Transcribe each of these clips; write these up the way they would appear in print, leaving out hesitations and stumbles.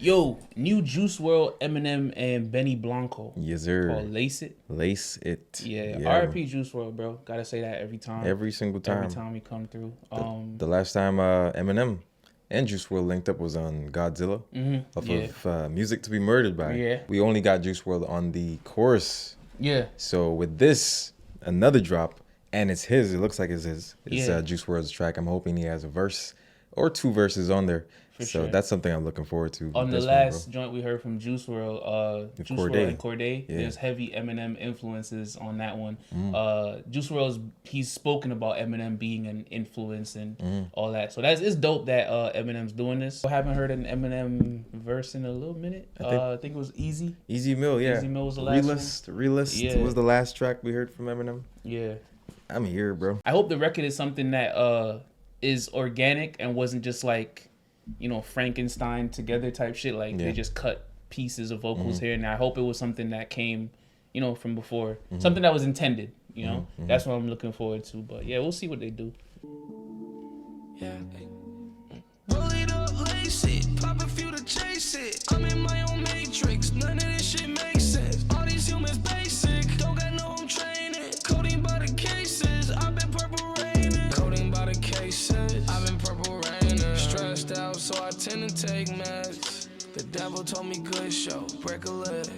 Yo, new Juice World, Eminem, and Benny Blanco. Yes, sir. Called Lace It. Lace It. Yeah, Yeah. R.I.P. Juice World, bro. Gotta say that every time. Every single time. Every time we come through. The last time Eminem and Juice WRLD linked up was on Godzilla off of Music to Be Murdered By. Yeah. We only got Juice WRLD on the chorus. Yeah. So with this, another drop, and it's his. It looks like it's his. It's Yeah. Juice WRLD's track. I'm hoping he has a verse or two verses on there. For so sure. That's something I'm looking forward to. On the last joint we heard from Juice WRLD, Juice WRLD and Cordae, there's heavy Eminem influences on that one. Juice WRLD's, he's spoken about Eminem being an influence and all that. So it's dope that Eminem's doing this. I haven't heard an Eminem verse in a little minute. I think it was Easy. Easy Mill, yeah. Easy Mill was the last Realist was the last track we heard from Eminem. Yeah. I'm here, bro. I hope the record is something that is organic and wasn't just like, Frankenstein together type shit. Like they just cut pieces of vocals here and there. I hope it was something that came, from before. Something that was intended, That's what I'm looking forward to. But yeah, we'll see what they do. Yeah. Roll it up, lace it, pop a few to chase it. I'm in my own matrix, none of this shit makes sense. All these humans basic, don't got no home training. Coding by the cases, I've been purple raining. Coding by the cases, I've been purple raining. Stressed out, so I tend to take meds. The devil told me good show, break a leg.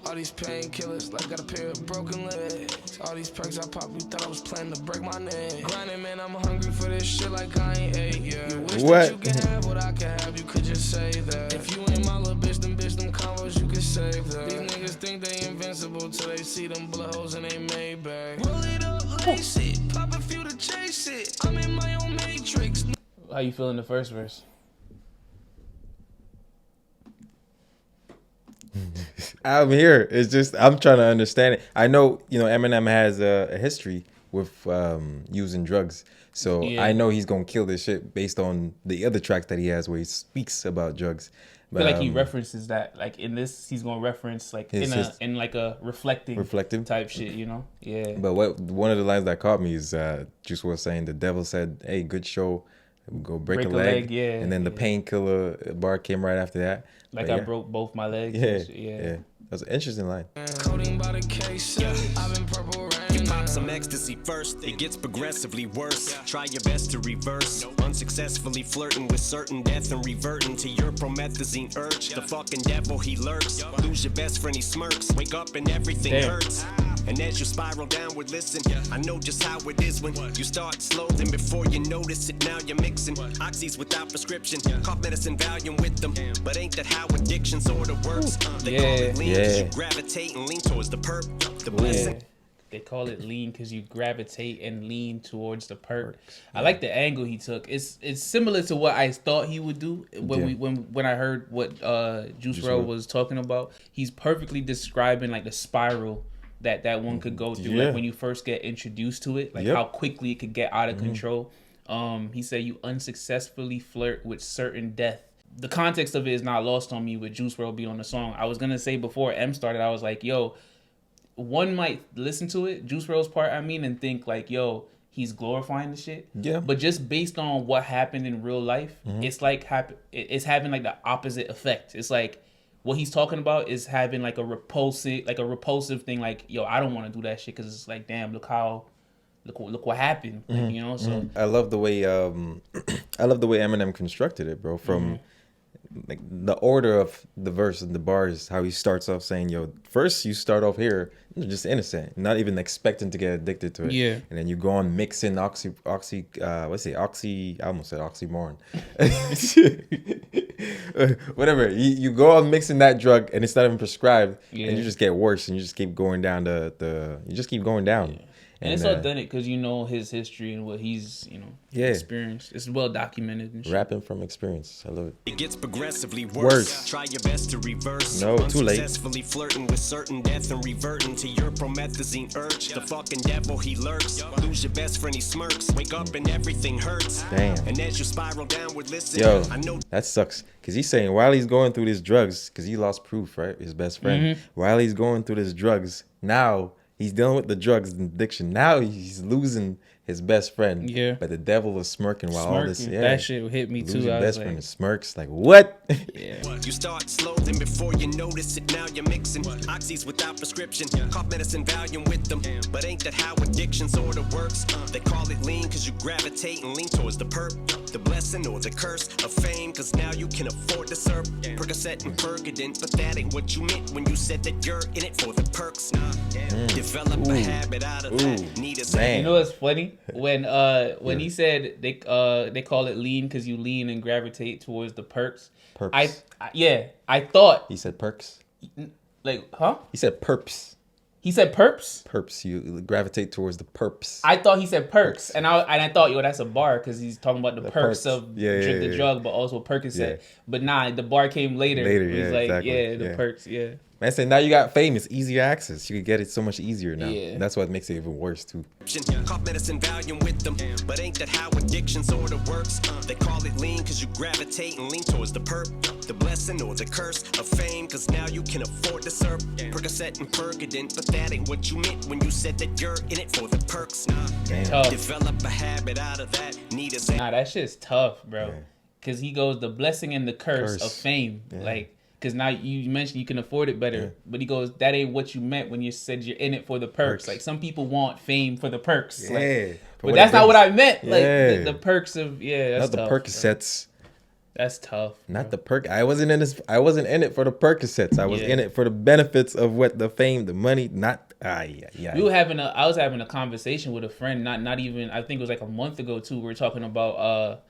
All these painkillers, like got a pair of broken legs. All these perks I pop, you thought I was planning to break my neck. Grinding, man, I'm hungry for this shit like I ain't ate yet. You wish that you could have what I could have, you could just say that. If you ain't my little bitch, them combos, you could save that. These niggas think they invincible till they see them blood holes and they made back. Roll it up, lace it, pop a few to chase it. I'm in my own matrix. How you feeling the first verse? I'm here. It's just I'm trying to understand it. I know Eminem has a history with using drugs, so I know he's gonna kill this shit based on the other tracks that he has where he speaks about drugs. But, I feel like he references that. Like in this, he's gonna reference like in like a reflective type shit, Yeah. But one of the lines that caught me is Juice was saying the devil said, "Hey, good show." Go break a leg, and then the painkiller bar came right after that. Like I broke both my legs. Yeah. That's an interesting line. Coding by the case, I've been purple rain. You pop some ecstasy first, it gets progressively worse. Try your best to reverse, unsuccessfully flirting with certain death and reverting to your promethazine urge. The fucking devil, he lurks. Lose your best friend, he smirks. Wake up and everything hurts. And as you spiral downward, listen, I know just how it is when you start slow, then before you notice it, now you're mixing oxys without prescription, cough medicine, Valium with them. But ain't that how addiction sort of works? They call it lean, you gravitate and lean towards the perp, the blessing. They call it lean because you gravitate and lean towards the perk. I like the angle he took. It's similar to what I thought he would do when I heard what Juice WRLD was talking about. He's perfectly describing like the spiral that one could go through, like when you first get introduced to it, like how quickly it could get out of control. He said you unsuccessfully flirt with certain death. The context of it is not lost on me with Juice WRLD being on the song. I was gonna say before M started, I was like, yo, one might listen to it, Juice WRLD's part, and think like, yo, he's glorifying the shit. Yeah. But just based on what happened in real life, it's like it's having like the opposite effect. It's like what he's talking about is having like a repulsive thing. Like, yo, I don't want to do that shit because it's like, damn, look what happened. Like, So I love the way Eminem constructed it, bro. From like the order of the verse and the bars, how he starts off saying, yo, first you start off here just innocent, not even expecting to get addicted to it. Yeah. And then you go on mixing I almost said oxymoron. Whatever. You go on mixing that drug and it's not even prescribed, and you just get worse and you just keep going down you just keep going down. Yeah. And it's authentic because his history and what he's experienced. It's well documented and shit. Rapping from experience. I love it. It gets progressively worse. Try your best to reverse. No, too late. Unsuccessfully flirting with certain death and reverting to your promethazine urge. The fucking devil, he lurks. Lose your best friend, he smirks. Wake up and everything hurts. Damn. And as you spiral downward, listen. Yo, I know that sucks. Because he's saying while he's going through these drugs, because he lost proof, right? His best friend. While he's going through these drugs, now he's dealing with the drugs and addiction. Now he's losing his best friend. Yeah. But the devil was smirking while all this. Yeah. That shit hit me Lose too. your I best was friend like, smirks like what? yeah. You start slow, then before you notice it, now you're mixing oxys without prescription. Cough medicine, Valium with them. But ain't that how addiction sorta works? They call it lean cause you gravitate and lean towards the perp, the blessing or the curse of fame, cause now you can afford to serve Percocet and Percodent. But that ain't what you meant when you said that you're in it for the perks. Develop a habit out of that. Need a Man. You know what's funny? When he said they call it lean because you lean and gravitate towards the perks. Perps. I thought He said perks. like, huh? He said perps. He said perps. Perps. You gravitate towards the perps. I thought he said perks, and I thought, yo, that's a bar because he's talking about the perks perks. of Yeah, drink yeah, the yeah. drug, but also Percocet. Yeah. But nah, the bar came later. Later, He's yeah, like, exactly. the Yeah. perks, yeah. Man said now you got fame. It's easier access. You can get it so much easier now. Yeah. That's what makes it even worse too. Cough medicine, Valium with them. But ain't that how addiction sorta works? They call it lean cause you gravitate and lean towards the perp, the blessing or the curse of fame, cause now you can afford to serve Percocet and Percodent. But that ain't what you meant when you said that you're in it for the perks. Tough. Develop a habit out of that. Need a Nah, that shit's tough, bro. Yeah. Cause he goes the blessing and the curse of fame, like. Because now you mentioned you can afford it better. But he goes, that ain't what you meant when you said you're in it for the perks. Like, some people want fame for the perks. Yeah. Like, For but what that's it not what brings. I meant. Like, Yeah. the perks of, that's Not the tough, bro. Percocets. That's tough. Not the perk. I wasn't in this. I wasn't in it for the Percocets. I was Yeah. in it for the benefits of what the fame, the money. Not. Yeah. I was having a conversation with a friend, not even, I think it was like a month ago too. We were talking about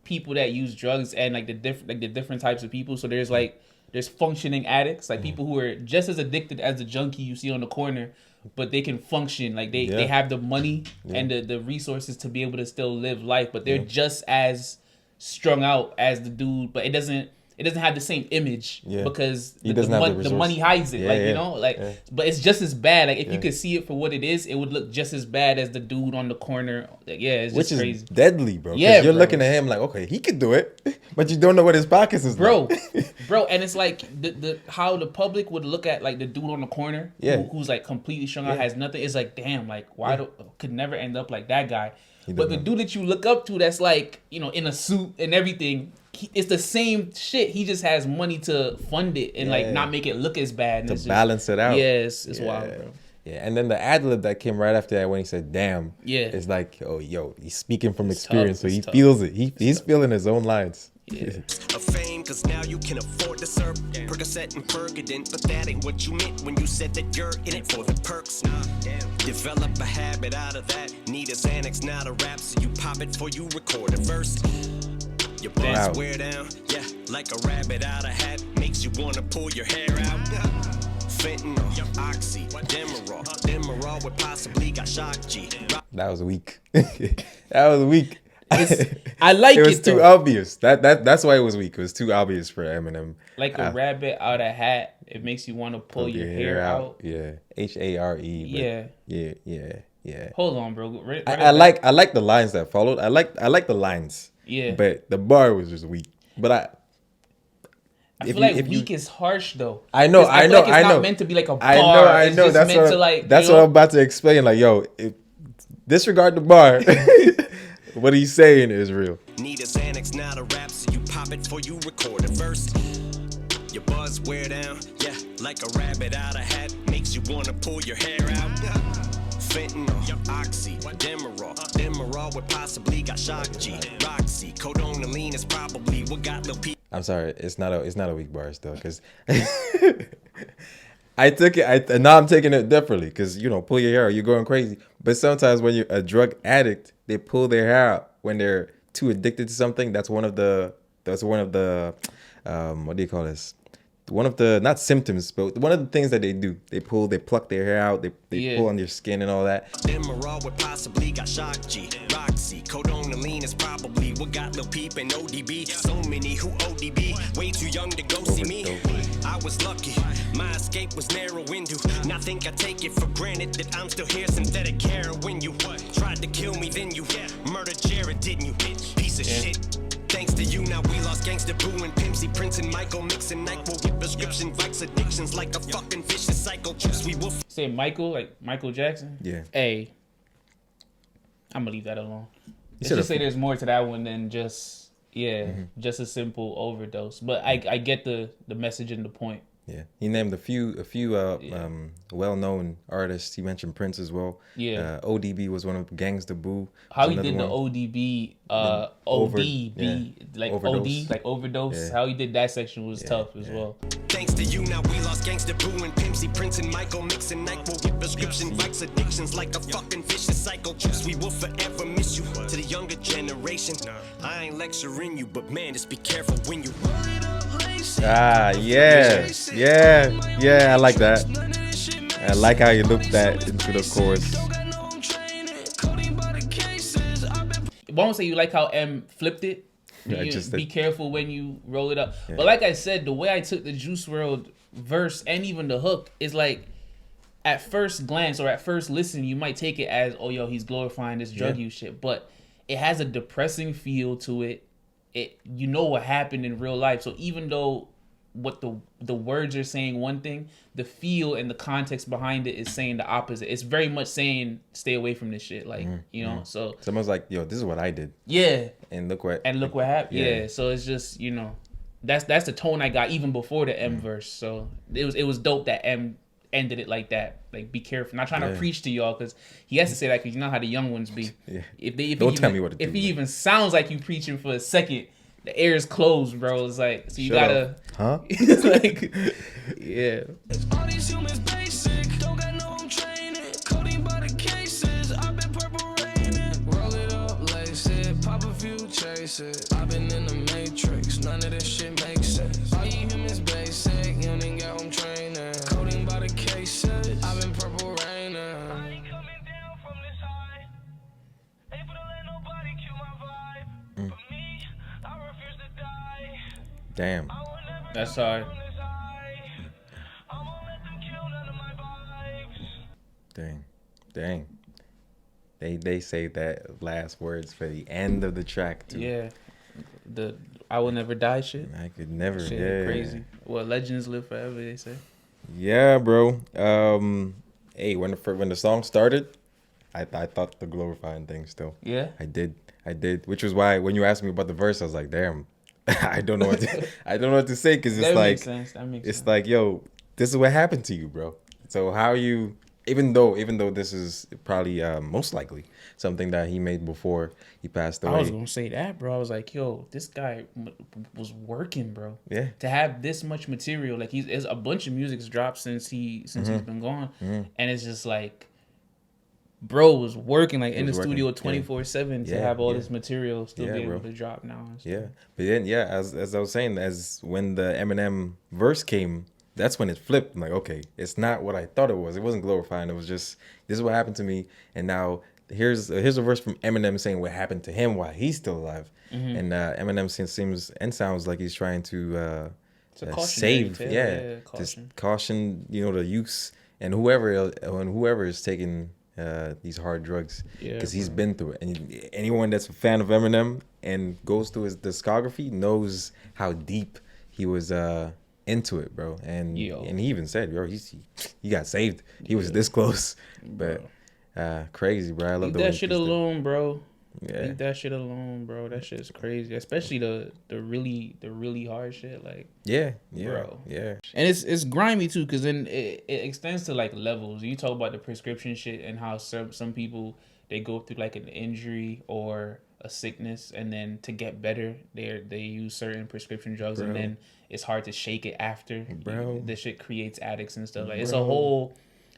people that use drugs and like the different types of people. So there's functioning addicts, like people who are just as addicted as the junkie you see on the corner, but they can function. Like they have the money and the resources to be able to still live life, but they're just as strung out as the dude, but it doesn't have the same image because He doesn't have the the resource. money hides it. Yeah, like, yeah, you know, like, yeah. but it's just as bad. Like if you could see it for what it is, it would look just as bad as the dude on the corner. Like, it's Which just is crazy. deadly, bro. 'Cause Yeah, you're bro. looking at him like, okay, he could do it, but you don't know what his pockets is Bro, like. bro, and it's like the how the public would look at like the dude on the corner, who's like completely strung out, has nothing. It's like, damn, like why could never end up like that guy. But the dude that you look up to, that's like, you know, in a suit and everything, it's the same shit. He just has money to fund it and like not make it look as bad and To it's just, balance it out. Yes, it's wild, bro. Yeah, and then the ad lib that came right after that when he said "damn," it's like, oh, yo, he's speaking from experience, so he feels it. He's feeling his own lines. of fame, cause now you can afford to serve Percocet and Percodent. But that ain't what you meant when you said that you're in it for the perks. Develop a habit out of that. Need a Xanax, not a rap, so you pop it before you record a verse. Your bars wear down, like a rabbit out of hat. Makes you wanna pull your hair out. Fentanyl, Oxy, Demerol would possibly got shock G. That was weak. That was weak. I like it. It was too obvious. That's why it was weak. It was too obvious for Eminem. Like a rabbit out of hat, it makes you want to pull your hair out. Yeah, HARE. Yeah. Hold on, bro. I like the lines that followed. I like the lines. Yeah. But the bar was just weak. But I feel like weak is harsh though. I know. Like it's not meant to be like a bar. I know. It's just meant to like. That's what I'm about to explain. Like, yo, disregard the bar. What he's saying is real. Need a Xanax, not a rap, so you pop it before you record a verse. Your buzz wear down, like a rabbit out of hat. Makes you wanna pull your hair out. Fentanyl, Oxy, Demerol would possibly got shock G. Roxy, codonaline is probably what got Lil P. I'm sorry, it's not a weak bar still, because I took it. And now I'm taking it differently, because pull your hair out, you're going crazy. But sometimes when you're a drug addict, they pull their hair out when they're too addicted to something. That's one of the what do you call this? One of the, not symptoms, but one of the things that they do. They pluck their hair out, they pull on their skin and all that. Demerol would possibly got shock G. Roxy, codonaline is probably what got Lil Peep and ODB. So many who ODB, way too young to go see me. I was lucky, my escape was narrow window. Now think I take it for granted that I'm still here. Synthetic heroin, you tried to kill me, then you murdered Jared, didn't you? Piece of shit. Thanks to you, now we lost Gangsta Boo and Pimpsy, Prince and Michael, mixing NyQuil with prescription Vikes, addictions like a fucking vicious cycle. Juice we will say Michael, like Michael Jackson. Yeah. Hey, I'm gonna leave that alone. You Let's said just say there's more to that one than just just a simple overdose. But I get the message and the point. Yeah, he named a few well-known artists. He mentioned Prince as well. Yeah. ODB was one of them. Gangsta Boo. How was he did another the one. ODB, Over- ODB, like overdose. OD, like overdose. Yeah. How he did that section was tough as well. Thanks to you, now we lost Gangsta Boo and Pimpsy, Prince and Michael, mixing NyQuil with prescription bikes, addictions like a fucking vicious cycle. Juice, we will forever miss you. To the younger generation, I ain't lecturing you, but man, just be careful when you. Ah, yeah. I like that. I like how you looped that into the chorus. I won't say you like how M flipped it. Yeah, You just be that- careful when you roll it up. But like I said, the way I took the Juice WRLD verse and even the hook is like, at first glance or at first listen, you might take it as, oh, yo, he's glorifying this drug use shit. But it has a depressing feel to it. You know what happened in real life. So even though what the words are saying one thing, the feel and the context behind it is saying the opposite. It's very much saying stay away from this shit. Like, you know, so Someone's like, yo, this is what I did. yeah. And look what happened. Yeah. Yeah. So it's just, you know, that's the tone I got even before the M verse. So it was dope that M ended it like that. Like, be careful. Not trying to preach to y'all, because he has to say that because you know how the young ones be. Yeah. If Don't tell me what to If do, he man. even sounds like you preaching for a second, the air is closed, bro. It's like, so you Shut gotta. up. Huh? It's like, yeah. All these humans basic, don't got no home training. Coding by the cases, I've been purple raining. Roll it up, lace it, pop a few, chase it. I've been in the matrix, none of this shit makes sense. All you humans basic, you ain't got home training. Coding by the cases, I've been purple raining. I ain't coming down from this high. Able to let nobody kill my vibe. For me, I refuse to die. Damn. I will never That's hard. from this high. I won't let them kill none of my vibes. Dang. They say that last words for the end of the track too. Yeah. The I will never die shit. I could never. Shit, Yeah. crazy. Well, legends live forever, they say. Yeah, bro. Hey, when the song started, I thought the glorifying thing still. Yeah. I did, which was why when you asked me about the verse, I was like, damn, I don't know what to say, because it's That like makes sense. That makes it's sense. like, yo, this is what happened to you, bro. So how you, even though this is probably most likely something that he made before he passed away. I was gonna say that, bro. I was like, yo, this guy was working, bro. Yeah. To have this much material, like there's a bunch of music's dropped since he's been gone, and it's just like, bro was working like in the was working, studio yeah. 24/7 to Yeah, have all yeah. this material still Yeah, be able bro. to drop now. And stuff. Yeah, but then as I was saying, as when the Eminem verse came, that's when it flipped. I'm like, okay, it's not what I thought it was. It wasn't glorifying. It was just, this is what happened to me, and now here's a verse from Eminem saying what happened to him while he's still alive. And Eminem seems and sounds like he's trying to It's a cautionary save, tale, just caution. caution, the youths and whoever is taking these hard drugs, Yeah, because he's been through it. And anyone that's a fan of Eminem and goes through his discography knows how deep he was into it, bro. And Yo. and he even said, bro, he got saved. He was this close, but crazy, bro. I love Leave the way that he shit pieced it. alone, bro. Yeah. Leave that shit alone, bro. That shit's crazy, especially the really hard shit, like. Yeah, Bro. yeah. And it's grimy too, because then it extends to like levels. You talk about the prescription shit and how some people, they go through like an injury or a sickness, and then to get better they use certain prescription drugs, Bro. and then it's hard to shake it after. Bro. This shit creates addicts and stuff. Like Bro.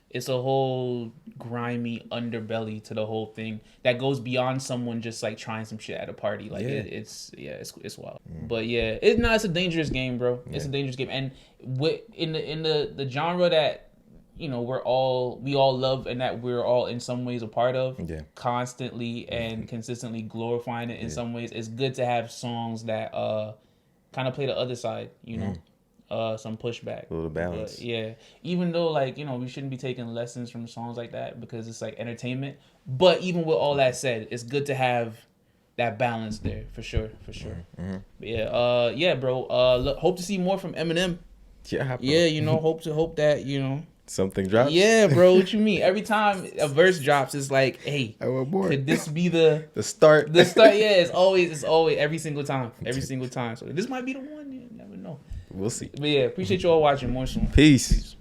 it's a whole grimy underbelly to the whole thing that goes beyond someone just like trying some shit at a party. Like Yeah. it's wild. But yeah, it's a dangerous game, bro. It's a dangerous game, and in the genre that we all love and that we're all in some ways a part of. Yeah. Constantly and consistently glorifying it in some ways. It's good to have songs that kind of play the other side. Some pushback, A little balance. But yeah, even though we shouldn't be taking lessons from songs like that because it's like entertainment. But even with all that said, it's good to have that balance there for sure. But yeah, bro. Hope to see more from Eminem. Yeah, bro. Yeah, hope that Something drops. Yeah, bro. What you mean? Every time a verse drops, it's like, hey, I want more. could this be the start? The start. Yeah, it's always every single time. So this might be the one. You never know. We'll see. But yeah, appreciate you all watching. More soon. Peace.